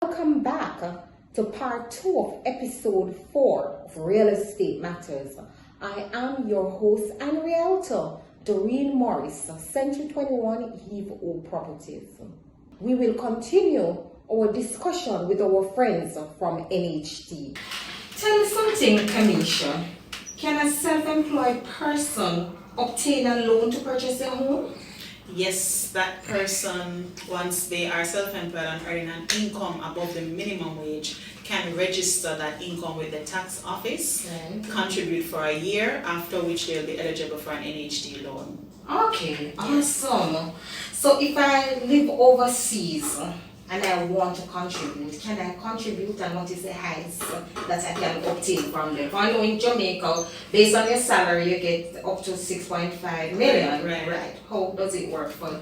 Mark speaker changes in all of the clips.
Speaker 1: Welcome back to part 2 of episode 4 of Real Estate Matters. I am your host and realtor, Dwayne Morris, Century 21 Eve O Properties. We will continue our discussion with our friends from NHT. Tell me something, Camesha. Can a self-employed person obtain a loan to purchase a home?
Speaker 2: Yes, that person, once they are self-employed and earning an income above the minimum wage, can register that income with the tax office, contribute for a year, after which they'll be eligible for an NHT loan.
Speaker 1: Okay, awesome. So if I live overseas and I want to contribute, can I contribute, and what is the highest that I can obtain from them? I know in Jamaica, based on your salary, you get up to 6.5 million. Right. How does it work for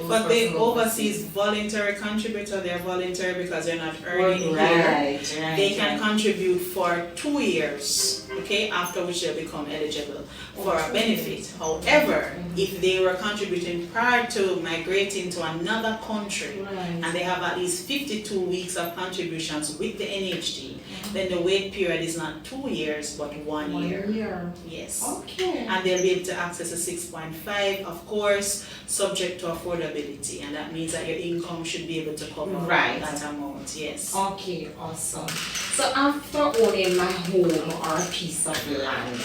Speaker 2: But the overseas voluntary contributor, they're voluntary because they're not earning here. They can contribute for 2 years, okay, after which they'll become eligible for a benefit. However, if they were contributing prior to migrating to another country and they have at least 52 weeks of contributions with the NHT, then the wait period is not 2 years but 1 year. Yes.
Speaker 1: Okay.
Speaker 2: And they'll be able to access a 6.5, of course, subject to affordability, and that means that your income should be able to cover that amount. Yes.
Speaker 1: Okay, awesome. So after owning my home or a piece of land,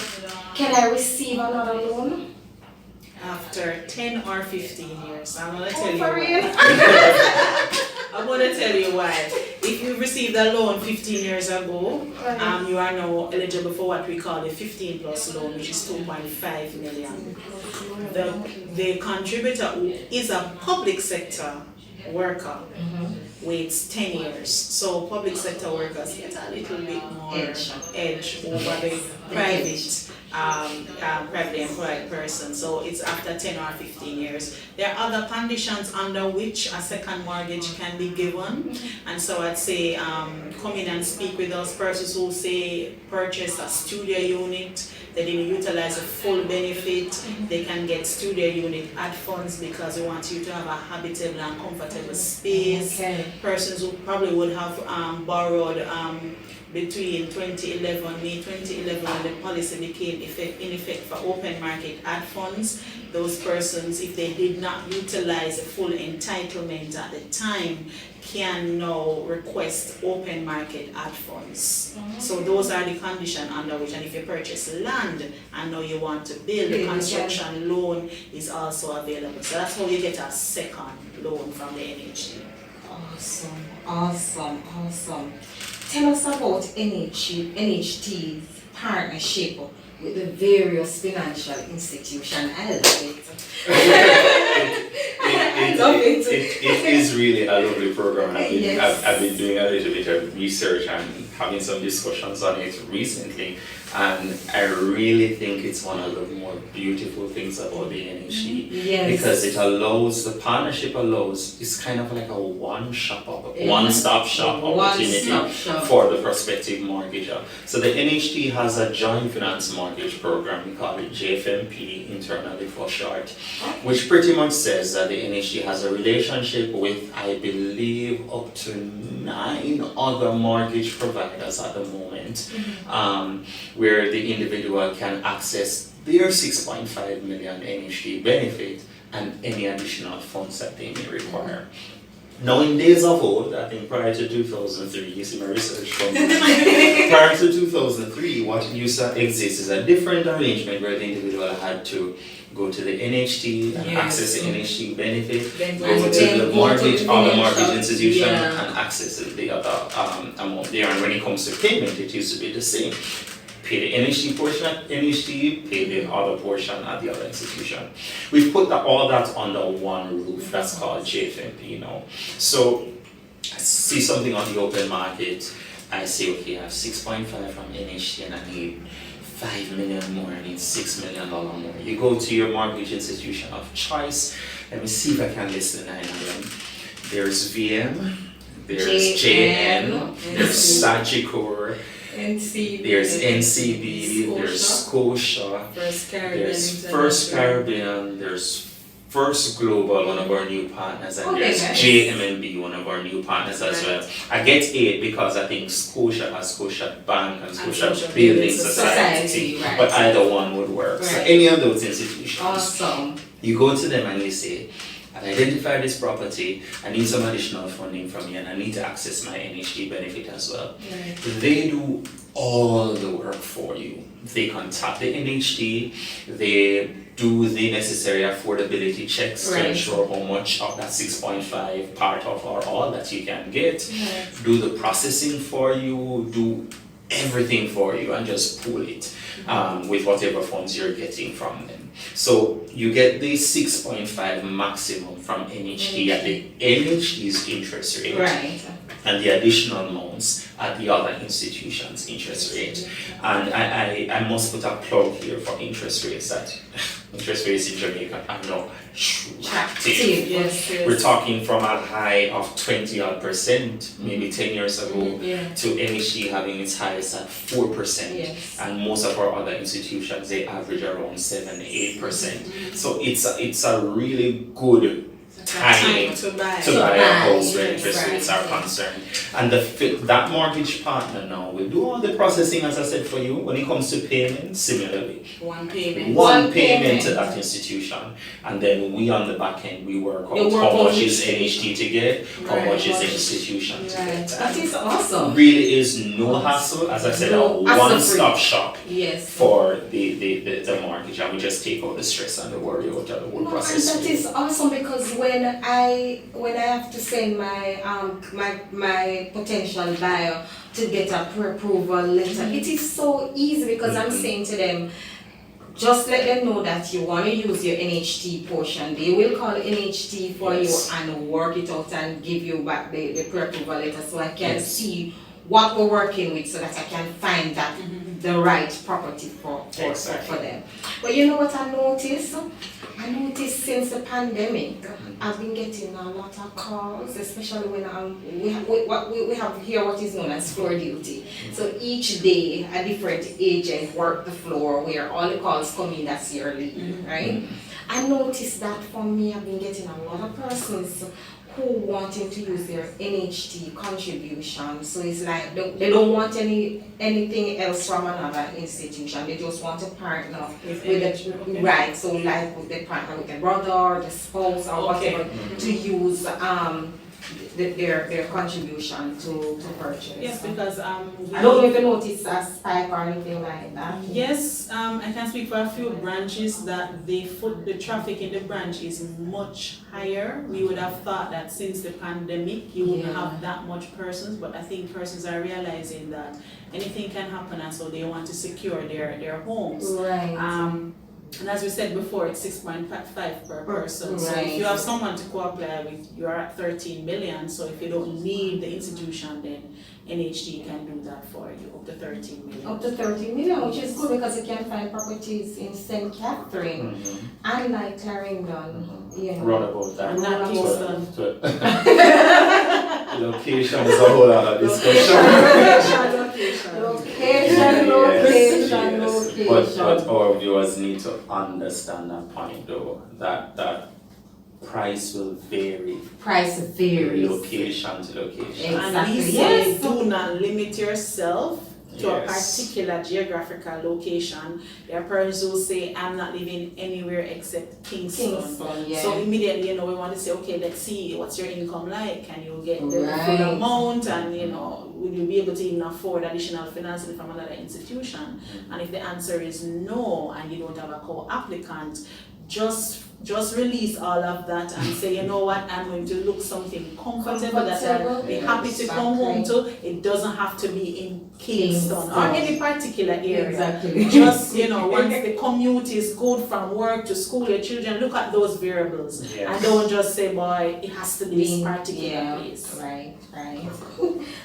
Speaker 1: can I receive another loan?
Speaker 2: After 10 or 15 years. I'm going to tell you
Speaker 1: for real?
Speaker 2: why. I'm going to tell you why. If you received a loan 15 years ago, you are now eligible for what we call the 15 plus loan, which is 2.5 million. The contributor who is a public sector worker waits 10 years. So public sector workers get a little bit more edge over the privately employed person. So it's after 10 or 15 years. There are other conditions under which a second mortgage can be given. And so I'd say come in and speak with us. Persons who say purchase a studio unit, they didn't utilize the full benefit, they can get studio unit ad funds because we want you to have a habitable and comfortable space. Persons who probably would have borrowed between May 2011 when the policy became in effect for open market ad funds. Those persons, if they did not utilize the full entitlement at the time, can now request open market ad funds. So those are the conditions under which, and if you purchase land and now you want to build, the construction loan is also available. So that's how you get a second loan from the NHT.
Speaker 1: Awesome. Tell us about NHT's partnership with the various financial institutions. I love it.
Speaker 3: It is really a lovely program. I've been doing a little bit of research and having some discussions on it recently, and I really think it's one of the more beautiful things about the NHT because the partnership allows, it's kind of like a one-stop shop opportunity for the prospective mortgager. So the NHT has a joint finance mortgage program, we call it JFMP internally for short, which pretty much says that the NHT has a relationship with, I believe, up to 9 other mortgage providers at the moment, where the individual can access their 6.5 million NHT benefit and any additional funds that they may require. Now, in days of old, I think prior to 2003, you see my research from prior to 2003, what used to exist is a different arrangement where the individual had to go to the NHT and access the NHT benefit, go to the mortgage institution and access the other amount there. And when it comes to payment, it used to be the same. Pay the NHT portion at NHT, pay the other portion at the other institution. We've put all that under one roof. That's called JFMP now. So I see something on the open market, I say, okay, I have 6.5 from NHT and I need 5 million more, I need $6 million more. You go to your mortgage institution of choice. Let me see if I can list the 9 of them. There's VM, there's JN, there's Sagicor, there's NCB, there's Scotia, there's First Caribbean, there's First Global, one of our new partners, and
Speaker 4: Okay,
Speaker 3: there's
Speaker 4: nice.
Speaker 3: JMMB, one of our new partners as well. I get 8 because I think Scotia has Scotia Bank and Scotia
Speaker 2: Scotia
Speaker 3: Building
Speaker 2: Building
Speaker 3: Society,
Speaker 4: Society, right.
Speaker 3: but either one would work. So
Speaker 4: Right.
Speaker 3: any of those institutions,
Speaker 4: Awesome.
Speaker 3: you go to them and you say, I've identified this property, I need some additional funding from you, and I need to access my NHT benefit as well. They do all the work for you. They contact the NHT, they do the necessary affordability checks to
Speaker 4: Right.
Speaker 3: ensure how much of that 6.5 part of or all that you can get, do the processing for you, do everything for you, and just pull it with whatever funds you're getting from them. So you get the 6.5 maximum from NHT at the NHT's interest rate,
Speaker 4: Right.
Speaker 3: and the additional amounts at the other institutions' interest rate. And I must put a plug here for interest rates, that interest rates in Jamaica are now attractive.
Speaker 4: Yes.
Speaker 3: We're talking from a high of 20% maybe 10 years ago to NHT having its highest at 4%.
Speaker 4: Yes.
Speaker 3: And most of our other institutions, they average around 7-8%. So it's a really good time
Speaker 2: to buy.
Speaker 3: to buy a house where
Speaker 4: Yes,
Speaker 3: interest rates are
Speaker 4: right.
Speaker 3: concerned. And that mortgage partner now will do all the processing, as I said, for you. When it comes to payment, similarly,
Speaker 2: One payment.
Speaker 3: one payment
Speaker 4: payment.
Speaker 3: to that institution, and then we on the back end, we work
Speaker 4: You
Speaker 3: out
Speaker 4: work
Speaker 3: how
Speaker 4: out
Speaker 3: much
Speaker 4: which-
Speaker 3: is NHT to get, how
Speaker 4: Right,
Speaker 3: much is
Speaker 4: much-
Speaker 3: the institution to
Speaker 4: Right.
Speaker 3: get.
Speaker 4: That
Speaker 3: And
Speaker 4: is awesome.
Speaker 3: really is no hassle, as I said,
Speaker 4: No
Speaker 3: a
Speaker 4: hassle-free.
Speaker 3: one-stop shop
Speaker 4: Yes.
Speaker 3: for the mortgage, and we just take out the stress and the worry out of the whole
Speaker 4: No, and
Speaker 3: process.
Speaker 4: that is awesome, because when I have to send my my potential buyer to get a pre-approval letter, it is so easy, because I'm saying to them, just let them know that you want to use your NHT portion. They will call NHT for
Speaker 3: Yes.
Speaker 4: you and work it out and give you back the pre-approval letter, so I can
Speaker 3: Yes.
Speaker 4: see what we're working with, so that I can find that the right property for
Speaker 3: Exactly.
Speaker 4: them. But you know what I noticed? I noticed since the pandemic, I've been getting a lot of calls, especially when we have here what is known as floor duty. So each day a different agent work the floor where all the calls come in, that's your lead, right? I noticed that for me, I've been getting a lot of persons who wanting to use their NHT contribution. So it's like they don't want anything else from another institution. They just want to partner with the right. So like with the partner with the brother, the spouse, or whatever, to use their contribution to purchase.
Speaker 2: Yes, because
Speaker 4: I don't know if you noticed a spike or anything like that.
Speaker 2: Yes, I can speak for a few branches that the traffic in the branch is much higher. We would have thought that since the pandemic you wouldn't have that much persons, but I think persons are realizing that anything can happen, and so they want to secure their homes.
Speaker 4: Right.
Speaker 2: And as we said before, it's 6.5 per person. So if you have someone to co-apply with, you're at 13 million. So if you don't need the institution, then NHT can do that for you, up to 13 million.
Speaker 4: Up to 13 million, which is good, because you can find properties in St. Catherine and like Clarendon. You know.
Speaker 3: Run about that.
Speaker 2: And not Kingston.
Speaker 3: Location is a whole other discussion.
Speaker 4: Location.
Speaker 3: But our viewers need to understand that point, though, that price will vary.
Speaker 4: Price varies.
Speaker 3: Location to location.
Speaker 2: And
Speaker 4: Exactly.
Speaker 2: we say
Speaker 4: Yes.
Speaker 2: do not limit yourself to a
Speaker 3: Yes.
Speaker 2: particular geographical location. There are persons who say, I'm not living anywhere except Kingston.
Speaker 4: Yeah.
Speaker 2: So immediately, we want to say, okay, let's see, what's your income like? Can you get the
Speaker 4: Right.
Speaker 2: full amount? And, will you be able to even afford additional financing from another institution? And if the answer is no, and you don't have a co-applicant, just release all of that and say, you know what, I'm going to look something comfortable that I'll be happy to come home to. It doesn't have to be in Kingston or any particular area.
Speaker 4: Exactly.
Speaker 2: Just, once the commute is good from work to school, your children, look at those variables.
Speaker 3: Yes.
Speaker 2: And don't just say, boy, it has to be this particular place.
Speaker 4: Right.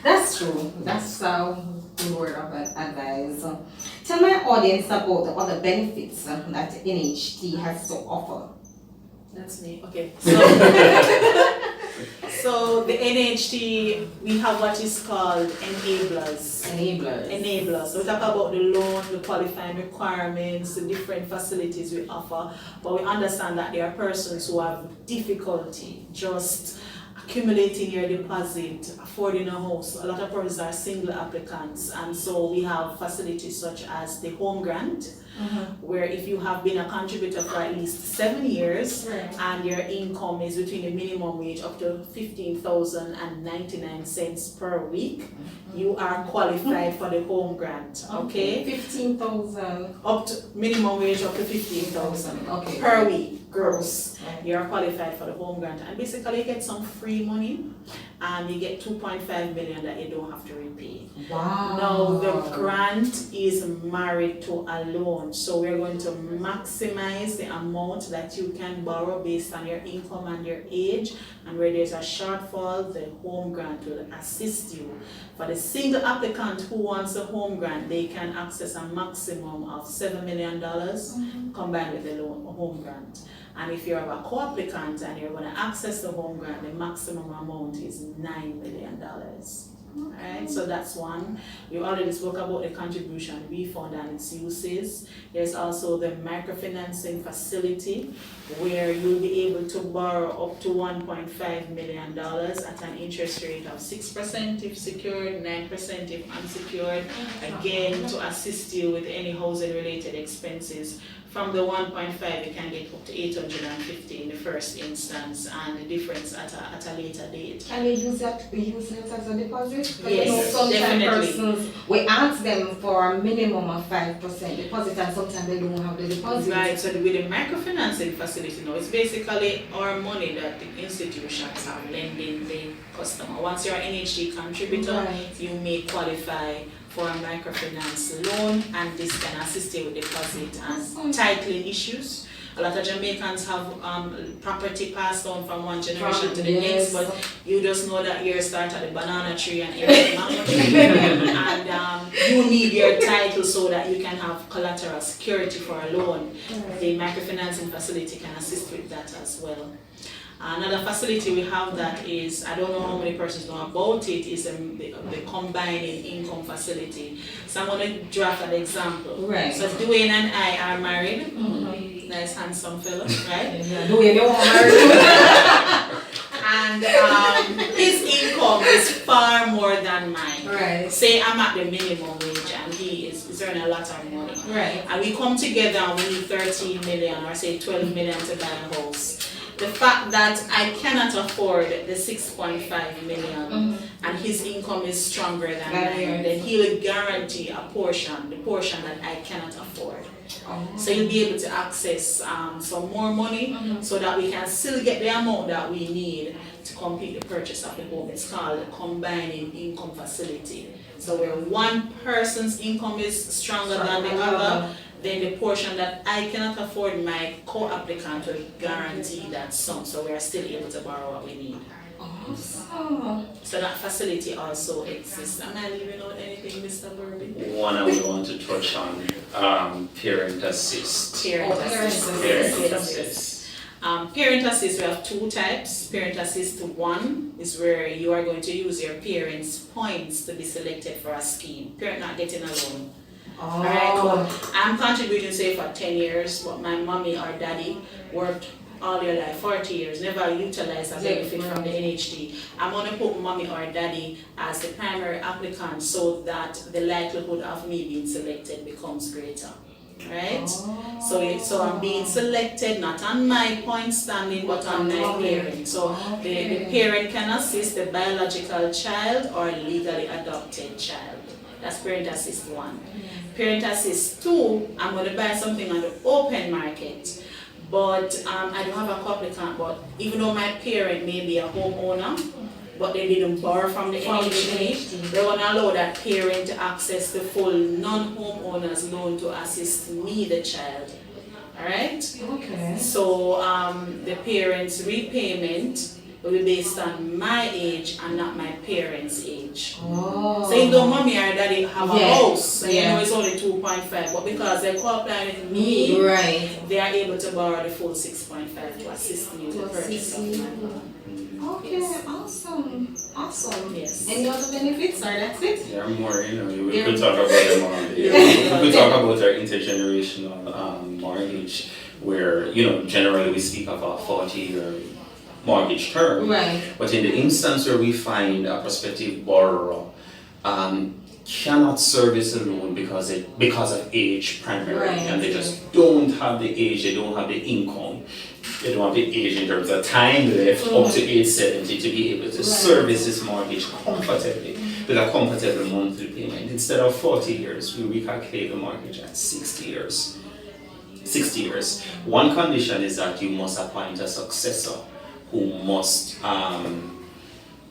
Speaker 4: That's true. That's a good word of advice. Tell my audience about the other benefits that NHT has to offer.
Speaker 2: That's me. Okay. So the NHT, we have what is called enablers. Enablers. So we talk about the loan, the qualifying requirements, the different facilities we offer, but we understand that there are persons who have difficulty just accumulating your deposit, affording a house. A lot of persons are single applicants, and so we have facilities such as the home grant, where if you have been a contributor for at least 7 years and your income is between the minimum wage up to 15,099 per week, you are qualified for the home grant. Okay,
Speaker 4: 15,000
Speaker 2: up to minimum wage up to 15,000 per week gross. You are qualified for the home grant, and basically you get some free money, and you get 2.5 million that you don't have to repay.
Speaker 4: Wow.
Speaker 2: Now the grant is married to a loan, so we're going to maximize the amount that you can borrow based on your income and your age, and where there's a shortfall, the home grant will assist you. For the single applicant who wants a home grant, they can access a maximum of $7 million combined with the home grant. And if you're a co-applicant and you're going to access the home grant, the maximum amount is $9 million. Alright, so that's one. We already spoke about the contribution refund and its uses. There's also the microfinancing facility, where you'll be able to borrow up to $1.5 million at an interest rate of 6% if secured, 9% if unsecured, again to assist you with any housing related expenses. From the 1.5, you can get up to 850 in the first instance, and the difference at a later date.
Speaker 4: Can you use it as a deposit?
Speaker 2: Yes,
Speaker 4: sometimes
Speaker 2: definitely.
Speaker 4: persons, we ask them for a minimum of 5% deposit, and sometimes they don't have the deposit.
Speaker 2: Right, so with the microfinancing facility now, it's basically our money that the institutions are lending the customer. Once you're an NHT contributor, you may qualify for a microfinance loan, and this can assist you with deposit and titling issues. A lot of Jamaicans have property passed on from one generation to the next, but you just know that you start at the banana tree and end at the mango tree, and you need your title so that you can have collateral security for a loan. The microfinancing facility can assist with that as well. Another facility we have that is, I don't know how many persons know about it, is the combining income facility. So I'm going to draft an example.
Speaker 4: Right.
Speaker 2: So Dwayne and I are married. Nice handsome fellow, right?
Speaker 4: Dwayne, you're married.
Speaker 2: And his income is far more than mine.
Speaker 4: Right.
Speaker 2: Say I'm at the minimum wage and he is earning a lot of money.
Speaker 4: Right.
Speaker 2: And we come together and we need 13 million or say 12 million to buy a house. The fact that I cannot afford the 6.5 million and his income is stronger than mine, then he will guarantee a portion, the portion that I cannot afford. So you'll be able to access some more money so that we can still get the amount that we need to complete the purchase of the home. It's called the combining income facility. So where one person's income is stronger than the other, then the portion that I cannot afford, my co-applicant will guarantee that sum. So we are still able to borrow what we need.
Speaker 4: Awesome.
Speaker 2: So that facility also exists. Am I leaving out anything, Mr. Berbick?
Speaker 3: One I would want to touch on, parent assist.
Speaker 2: Parent assist.
Speaker 3: Parent assist.
Speaker 2: Parent assist, we have two types. Parent assist 1 is where you are going to use your parents' points to be selected for a scheme. Parent not getting a loan. Alright, but I'm contributing say for 10 years, but my mommy or daddy worked all your life, 40 years, never utilized a benefit from the NHT. I'm going to put mommy or daddy as the primary applicant so that the likelihood of me being selected becomes greater. Right? So I'm being selected not on my point standing but on my parent. So the parent can assist the biological child or legally adopted child. That's parent assist 1. Parent assist 2, I'm going to buy something on the open market. But I don't have a co-applicant, but even though my parent may be a homeowner, but they didn't borrow from the NHT, they're going to allow that parent to access the full non-homeowner's loan to assist me, the child. Alright?
Speaker 4: Okay.
Speaker 2: So the parent's repayment will be based on my age and not my parents' age.
Speaker 4: Oh.
Speaker 2: So even though mommy or daddy have a
Speaker 4: Yes,
Speaker 2: house, and you know
Speaker 4: yes.
Speaker 2: it's only 2.5, but because they co-apply with me,
Speaker 4: Right.
Speaker 2: they are able to borrow the full 6.5 to assist me with the
Speaker 4: To
Speaker 2: purchase
Speaker 4: assist
Speaker 2: of
Speaker 4: you.
Speaker 2: my home.
Speaker 4: Okay,
Speaker 2: Yes.
Speaker 4: awesome.
Speaker 2: Yes.
Speaker 4: Any other benefits, or that's it?
Speaker 3: There are more, you know, we
Speaker 2: Yeah.
Speaker 3: could talk about them all. We could talk about our intergenerational mortgage, where, you know, generally we speak of a 40-year mortgage term.
Speaker 4: Right.
Speaker 3: But in the instance where we find a prospective borrower cannot service a loan because of age primarily,
Speaker 4: Right.
Speaker 3: and they just don't have the age, they don't have the income, they don't have the age in terms of time left up to age 70 to be able to service this mortgage comfortably with a comfortable monthly payment. Instead of 40 years, we recalculate the mortgage at 60 years. 60 years. One condition is that you must appoint a successor who must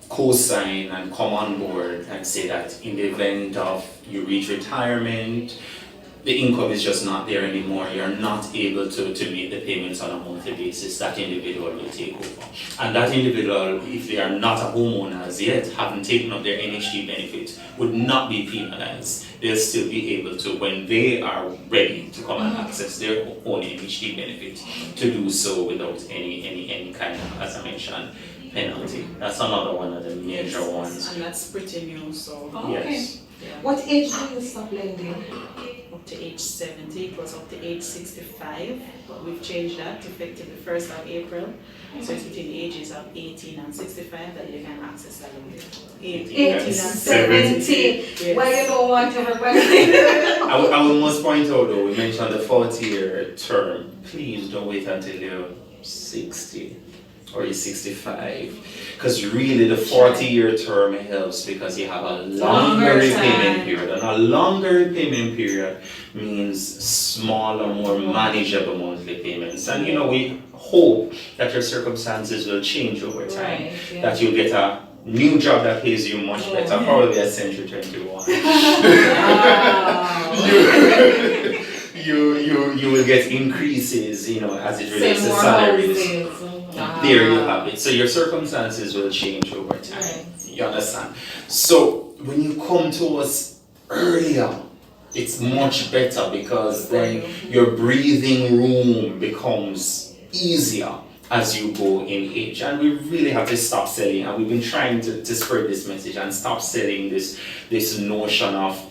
Speaker 3: co-sign and come on board and say that in the event of you reach retirement, the income is just not there anymore, you're not able to make the payments on a monthly basis, that individual will take over. And that individual, if they are not a homeowner as yet, haven't taken up their NHT benefit, would not be penalized. They'll still be able to, when they are ready to come and access their own NHT benefit, to do so without any kind of, as I mentioned, penalty. That's another one of the major ones.
Speaker 2: And that's pretty new, so
Speaker 4: Okay.
Speaker 3: Yes.
Speaker 2: yeah.
Speaker 4: What age do you stop lending?
Speaker 2: Up to age 70, it was up to age 65, but we've changed that effective the 1st of April. So it's between the ages of 18 and 65 that you can access that loan. 18 and
Speaker 4: 70.
Speaker 2: Yes.
Speaker 4: Well, you don't want to have
Speaker 3: I will must point out though, we mentioned the 40-year term. Please don't wait until you're 60 or you're 65. Because really the 40-year term helps because you have a longer repayment period. And a longer repayment period means smaller, more manageable monthly payments. And you know, we hope that your circumstances will change over time.
Speaker 4: Right, yeah.
Speaker 3: That you'll get a new job that pays you much better, probably a Century 21. You will get increases, you know, as it relates to salaries. There you have it. So your circumstances will change over time.
Speaker 4: Right.
Speaker 3: You understand? So when you come to us earlier, it's much better because then your breathing room becomes easier as you go in age. And we really have to stop selling, and we've been trying to spread this message and stop selling this notion of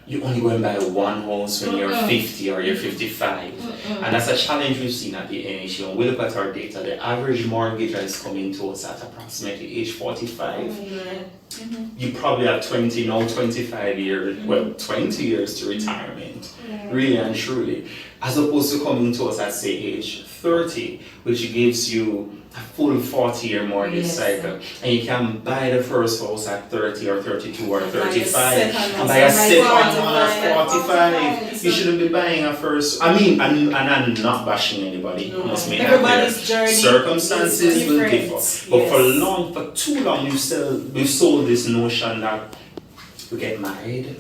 Speaker 3: you only go and buy one house when you're 50 or you're 55. And that's a challenge we've seen at the NHT. When we look at our data, the average mortgager is coming to us at approximately age 45. You probably have 20, now 25 years, well, 20 years to retirement, really and truly. As opposed to coming to us at, say, age 30, which gives you a full 40-year mortgage cycle, and you can buy the first house at 30 or 32 or 35, and buy a second one at 45. You shouldn't be buying a first. I mean, and I'm not bashing anybody.
Speaker 2: No.
Speaker 3: Must make that
Speaker 2: Everybody's
Speaker 3: clear.
Speaker 2: journey
Speaker 3: Circumstances
Speaker 2: is
Speaker 3: will
Speaker 2: different.
Speaker 3: differ, but for too long, we've sold this notion that you get married,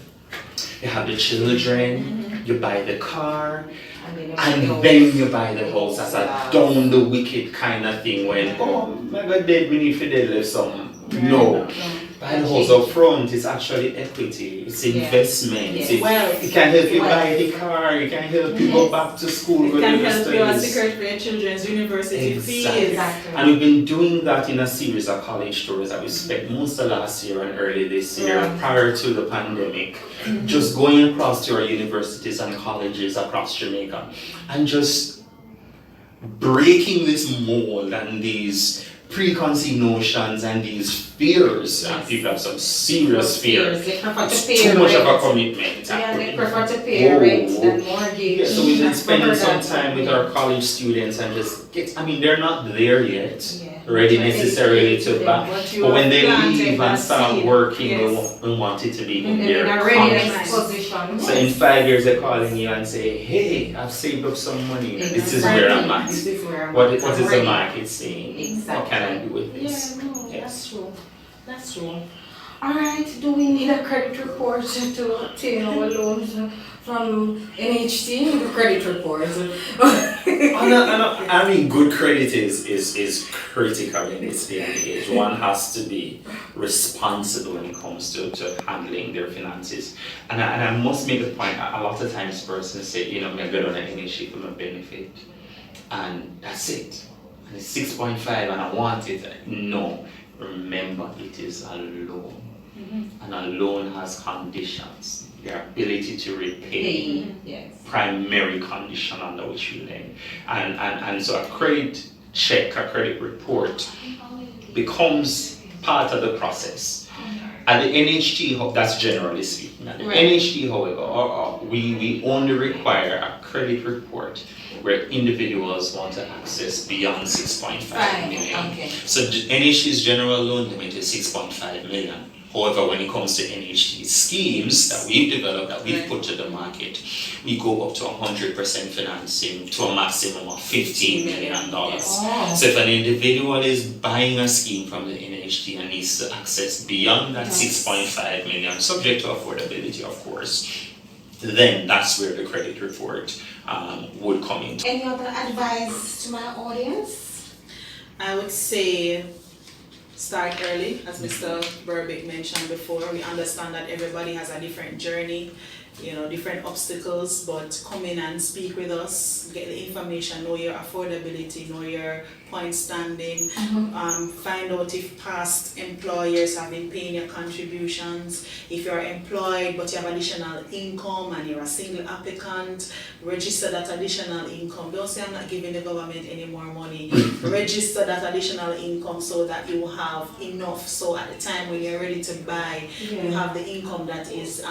Speaker 3: you have the children, you buy the car, and then you buy the house as a down the wicked kind of thing when, oh my God, dead, we need to deadlift something. No. Buy the house up front, it's actually equity, it's investment.
Speaker 4: Yes.
Speaker 3: It can help you buy the car, it can help you go back to school.
Speaker 2: It can help you as secret for your children's university fees.
Speaker 3: And we've been doing that in a series of college tours that we spent most of last year and early this year prior to the pandemic, just going across to our universities and colleges across Jamaica and just breaking this mold and these preconceived notions and these fears. And people have some serious fears.
Speaker 4: They prefer to
Speaker 3: It's
Speaker 4: pay
Speaker 3: too much of a
Speaker 4: rent.
Speaker 3: commitment.
Speaker 4: Yeah, they prefer to pay rent than mortgage.
Speaker 3: Yeah, so we've been
Speaker 4: I've
Speaker 3: spending
Speaker 4: heard
Speaker 3: some
Speaker 4: that.
Speaker 3: time with our college students and just they're not there yet,
Speaker 4: Yeah.
Speaker 3: ready
Speaker 4: But
Speaker 3: necessarily to
Speaker 4: them.
Speaker 3: back.
Speaker 2: But you
Speaker 3: But when
Speaker 2: have
Speaker 3: they
Speaker 2: planted
Speaker 3: leave
Speaker 2: that
Speaker 3: and start
Speaker 2: seed.
Speaker 3: working,
Speaker 2: Yes.
Speaker 3: we want it to be in
Speaker 4: They're
Speaker 3: their
Speaker 4: in a readiness
Speaker 3: conscious.
Speaker 4: position.
Speaker 3: So in 5 years they're calling you and say, hey, I've saved up some money. This is where I'm at.
Speaker 4: This is where I'm
Speaker 3: What
Speaker 4: at.
Speaker 3: is
Speaker 4: I'm
Speaker 3: the
Speaker 4: ready.
Speaker 3: market saying? What can I do with this?
Speaker 4: Yeah, no,
Speaker 3: Yes.
Speaker 4: that's true. That's true. Alright, do we need a credit report to obtain our loans from NHT? The credit report.
Speaker 3: I mean, good credit is critical in this day and age. One has to be responsible when it comes to handling their finances. And I must make the point, a lot of times persons say, you know, I'm going on an NHT for my benefit. And that's it. And it's 6.5 and I want it. No. Remember, it is a loan. And a loan has conditions. Your ability to repay,
Speaker 4: yes.
Speaker 3: Primary condition under which you lend. And so a credit check, a credit report becomes part of the process. At the NHT, that's generally speaking. At the NHT, however, we only require a credit report where individuals want to access beyond 6.5 million.
Speaker 4: Okay.
Speaker 3: So NHT's general loan limit is 6.5 million. However, when it comes to NHT schemes that we've developed, that we've put to the market, we go up to 100% financing to a maximum of $15 million.
Speaker 4: Oh.
Speaker 3: So if an individual is buying a scheme from the NHT and needs to access beyond that 6.5 million, subject to affordability, of course, then that's where the credit report would come in.
Speaker 4: Any other advice to my audience?
Speaker 2: I would say start early, as Mr. Berbick mentioned before. We understand that everybody has a different journey, you know, different obstacles, but come in and speak with us, get the information, know your affordability, know your point standing, find out if past employers have been paying your contributions. If you're employed but you have additional income and you're a single applicant, register that additional income. Don't say I'm not giving the government any more money. Register that additional income so that you have enough, so at the time when you're ready to buy, you have the income that is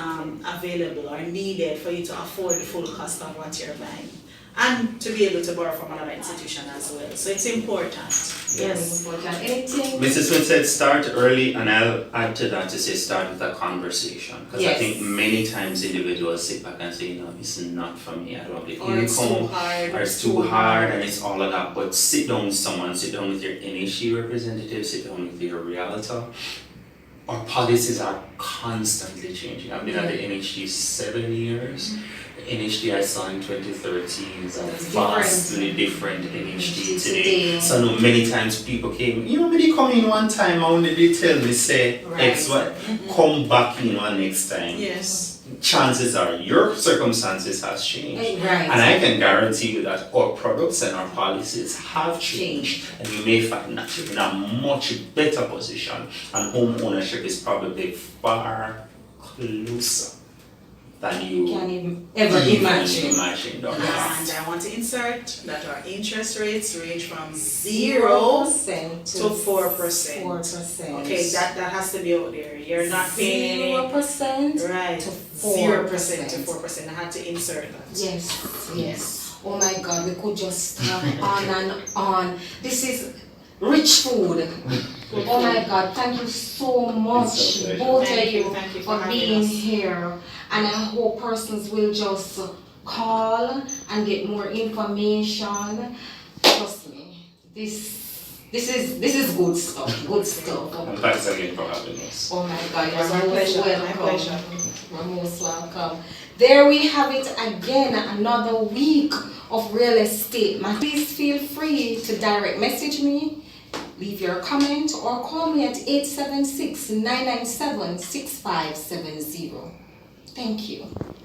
Speaker 2: available or needed for you to afford the full cost of what you're buying. And to be able to borrow from another institution as well. So it's important. Yes.
Speaker 4: Important. Anything?
Speaker 3: Mrs. Swin said start early, and I'll add to that to say start with a conversation. Because I think many times individuals sit back and say, you know, it's not for me, I don't have the income,
Speaker 2: It's too hard,
Speaker 3: or it's too hard, and it's all of that. But sit down with someone, sit down with your NHT representative, sit down with your realtor. Our policies are constantly changing. I've been at the NHT 7 years. The NHT I saw in 2013 is a vastly different NHT today. So I know many times people came, you know, when they come in one time, and when they tell me, say, X, what, come back in one next time.
Speaker 2: Yes.
Speaker 3: Chances are your circumstances has changed.
Speaker 4: Right.
Speaker 3: And I can guarantee you that our products and our policies have changed. And you may find that you're in a much better position. And home ownership is probably far closer than you
Speaker 4: can ever imagine.
Speaker 2: And I want to insert that our interest rates range from 0% to 4%.
Speaker 4: 4%.
Speaker 2: Okay, that has to be out there. You're not paying
Speaker 4: 0%
Speaker 2: right
Speaker 4: to
Speaker 2: 0% to 4%. I had to insert that.
Speaker 4: Yes. Oh my God, we could just on and on. This is rich food. Oh my God, thank you so much, both of you, for being here. And I hope persons will just call and get more information. Trust me, this is good stuff. Good stuff.
Speaker 3: And thanks again for having us.
Speaker 4: Oh my God,
Speaker 2: It was
Speaker 4: you're
Speaker 2: my
Speaker 4: most
Speaker 2: pleasure.
Speaker 4: welcome.
Speaker 2: My pleasure.
Speaker 4: You're most welcome. There we have it again, another week of real estate. Please feel free to direct message me, leave your comment, or call me at 876-997-6570. Thank you.